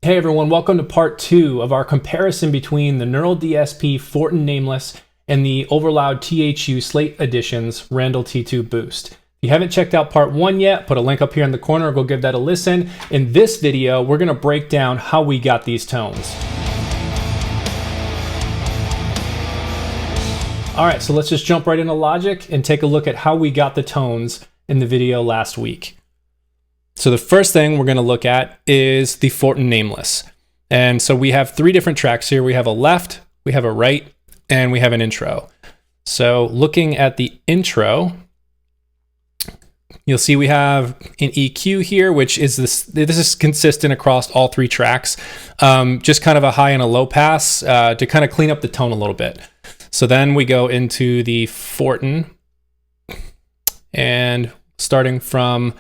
Hey everyone, welcome to part 2 of our comparison between the Neural DSP Fortin Nameless and the Overloud THU Slate Edition's Randall T2 Boost. If you haven't checked out part 1 yet, put a link up here in the corner, go give that a listen. In this video, we're going to break down how we got these tones. Alright, so let's just jump right into Logic and take a look at how we got the tones in the video last week. So the first thing we're going to look at is the Fortin Nameless. And so we have 3 different tracks here. We have a left, we have a right, and we have an intro. So looking at the intro, you'll see we have an EQ here, which is this is consistent across all 3 tracks. Just kind of a high and a low pass to kind of clean up the tone a little bit. So then we go into the Fortin, and starting from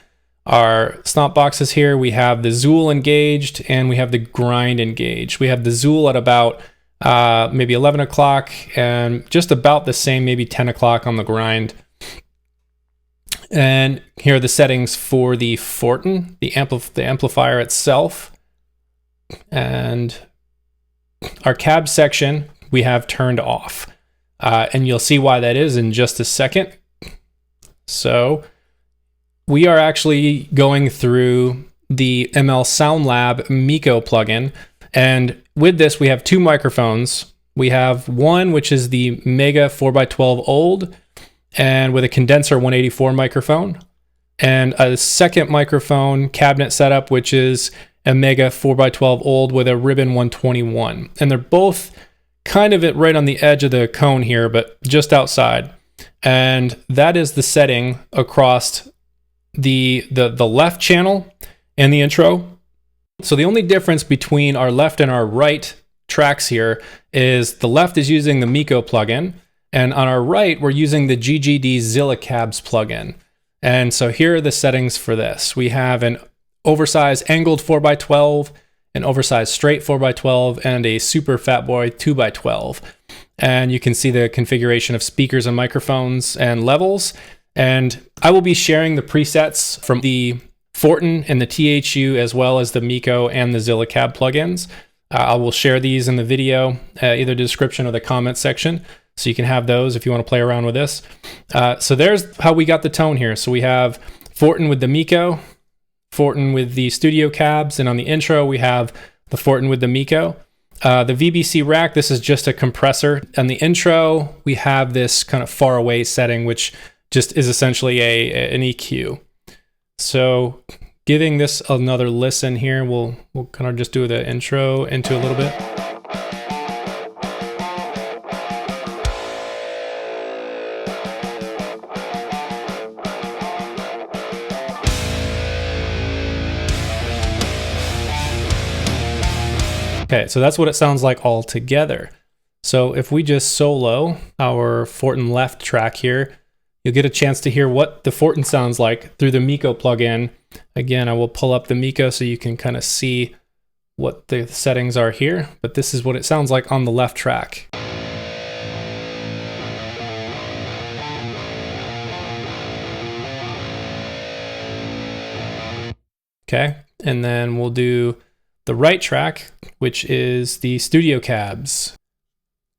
our stomp boxes here, we have the Zool engaged and we have the grind engaged. We have the Zool at about maybe 11 o'clock and just about the same, maybe 10 o'clock on the grind. And here are the settings for the Fortin, the amplifier itself. And our cab section we have turned off. And you'll see why that is in just a second. So we are actually going through the ML Sound Lab Mikko plugin. And with this, we have 2 microphones. We have one, which is the Mega 4x12 old, and with a condenser 184 microphone, and a second microphone cabinet setup, which is a Mega 4x12 old with a Ribbon 121. And they're both kind of right on the edge of the cone here, but just outside. And that is the setting across the left channel and the intro. So the only difference between our left and our right tracks here is the left is using the Mikko plugin, and on our right we're using the GGD Zilla Cabs plugin. And so here are the settings for this. We have an oversized angled 4x12, an oversized straight 4x12, and a super fat boy 2x12. And you can see the configuration of speakers and microphones and levels. And I will be sharing the presets from the Fortin and the THU, as well as the Mikko and the Zilla Cab plugins. I will share these in the video, either the description or the comment section, so you can have those if you want to play around with this. So there's how we got the tone here. So we have Fortin with the Mikko, Fortin with the studio cabs, and on the intro we have the Fortin with the Mikko. The VBC rack, this is just a compressor. On the intro, we have this kind of far away setting, which just is essentially an EQ. So giving this another listen here, we'll kind of just do the intro into a little bit. Okay, so that's what it sounds like all together. So if we just solo our Fortin left track here, you'll get a chance to hear what the Fortin sounds like through the Mikko plugin. Again, I will pull up the Mikko so you can kind of see what the settings are here, but this is what it sounds like on the left track. Okay, and then we'll do the right track, which is the studio cabs.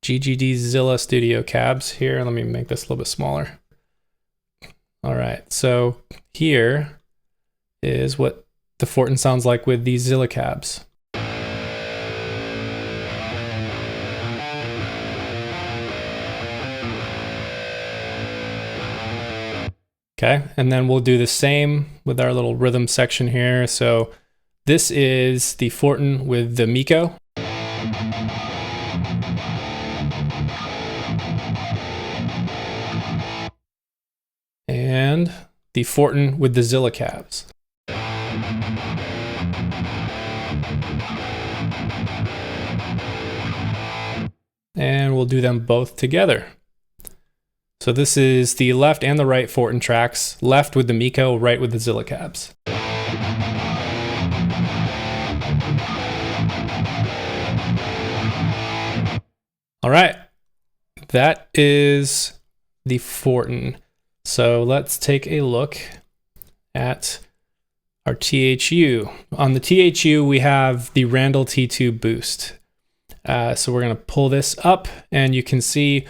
GGD Zilla studio cabs here. Let me make this a little bit smaller. All right, so here is what the Fortin sounds like with these Zilla cabs. Okay, and then we'll do the same with our little rhythm section here. So this is the Fortin with the Mikko. And the Fortin with the Zilla cabs. And we'll do them both together. So this is the left and the right Fortin tracks, left with the Mikko, right with the Zilla cabs. All right, that is the Fortin. So let's take a look at our THU. On the THU, we have the Randall T2 boost. So we're going to pull this up, and you can see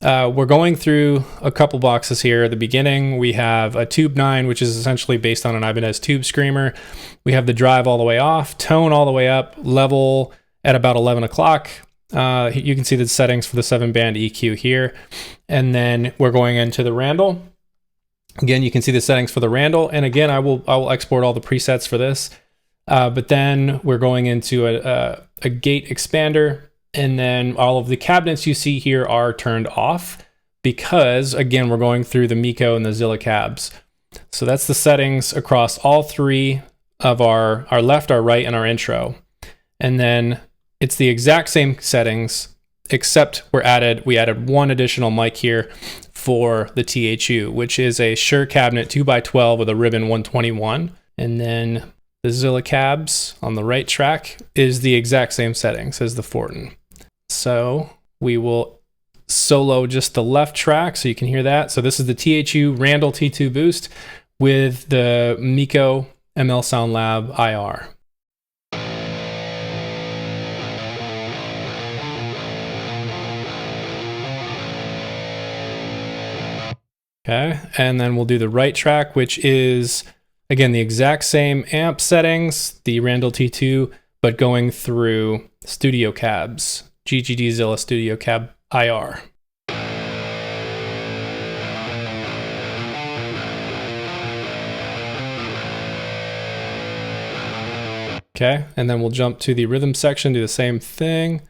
we're going through a couple boxes here. At the beginning, we have a Tube 9, which is essentially based on an Ibanez Tube Screamer. We have the drive all the way off, tone all the way up, level at about 11 o'clock. You can see the settings for the 7-band EQ here. And then we're going into the Randall. Again, you can see the settings for the Randall. And again, I will export all the presets for this. But then we're going into a gate expander. And then all of the cabinets you see here are turned off because, again, we're going through the Mikko and the Zilla cabs. So that's the settings across all three of our left, our right, and our intro. And then it's the exact same settings, except we added one additional mic here for the THU, which is a Shure cabinet 2x12 with a ribbon 121. And then the Zilla cabs on the right track is the exact same settings as the Fortin. So we will solo just the left track so you can hear that. So this is the THU Randall T2 boost with the Mikko ML Sound Lab IR. Okay, and then we'll do the right track, which is, again, the exact same amp settings, the Randall T2, but going through studio cabs, GGD Zilla Studio Cab IR. Okay, and then we'll jump to the rhythm section, do the same thing.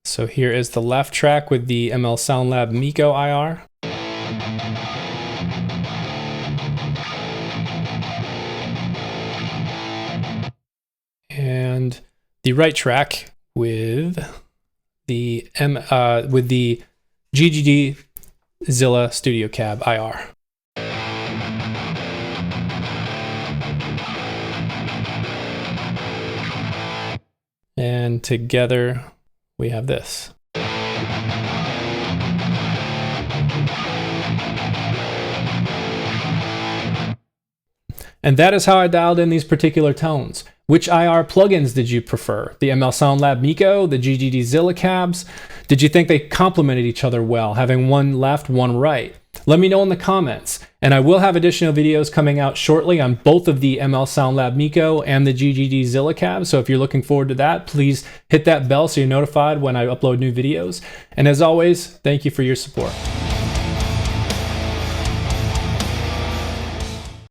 So here is the left track with the ML Sound Lab Mikko IR. And the right track with the GGD Zilla Studio Cab IR. And together we have this. And that is how I dialed in these particular tones. Which IR plugins did you prefer? The ML Sound Lab Mikko, the GGD Zilla cabs? Did you think they complemented each other well, having one left, one right? Let me know in the comments. And I will have additional videos coming out shortly on both of the ML Sound Lab Mikko and the GGD Zilla cabs. So if you're looking forward to that, please hit that bell so you're notified when I upload new videos. And as always, thank you for your support.